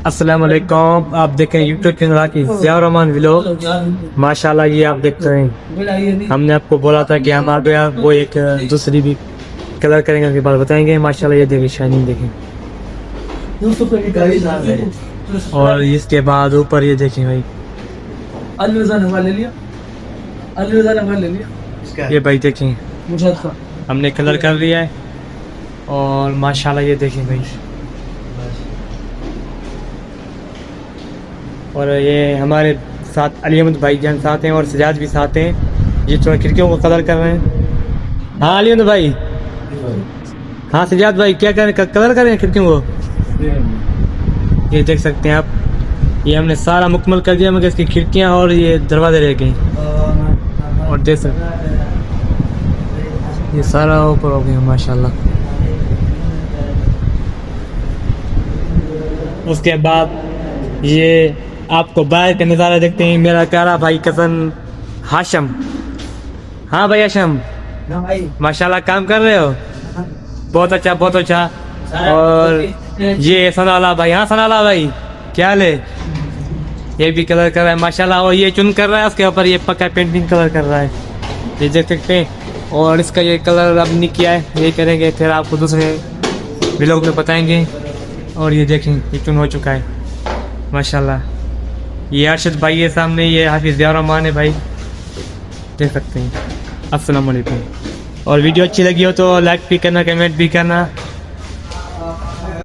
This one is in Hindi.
अस्सलाम वालेकुम। आप देखें यूट्यूब चैनल की ज़िया रहमान व्लॉग। माशाल्लाह ये आप देख रहे हैं, हमने आपको बोला था कि हम आ गया वो एक दूसरी भी कलर करेंगे, उसके बाद बताएंगे। माशाल्लाह ये देखें, शाइनिंग देखें। और इसके बाद ऊपर ये देखें भाई, ये भाई देखें हमने कलर कर लिया है। और माशाल्लाह ये देखें भाई, और ये हमारे साथ अली अहमद भाईजान साथ हैं और सजाद भी साथ हैं। ये थोड़ा खिड़कियों को कलर कर रहे हैं। हाँ अली अहमद भाई, हाँ सजाद भाई क्या कर कलर कर रहे हैं खिड़कियों को। ये देख सकते हैं आप, ये हमने सारा मुकम्मल कर दिया, मगर इसकी खिड़कियाँ और ये दरवाजे रह गए। और देख सकते ये सारा ऊपर हो गया माशाल्लाह। उसके बाद ये आपको बाहर का नज़ारा देखते हैं। मेरा प्यारा भाई कज़न हाशम। हाँ भाई हाशम, माशाल्लाह काम कर रहे हो, बहुत अच्छा बहुत अच्छा। और ये सनाला भाई, हाँ सनाला भाई क्या हाल है, ये भी कलर कर रहा है माशाल्लाह। और ये चुन कर रहा है, उसके ऊपर ये पक्का पेंटिंग कलर कर रहा है, ये देख सकते हैं। और इसका ये कलर अब नहीं किया है, ये करेंगे फिर आपको दूसरे व्लॉग में बताएंगे। और ये देखें ये चुन हो चुका है माशाल्लाह। ये अरशद भाई है सामने, ये हाफिज़ ज़िया रहमान है भाई, देख सकते हैं। अस्सलाम वालेकुम। और वीडियो अच्छी लगी हो तो लाइक भी करना, कमेंट भी करना।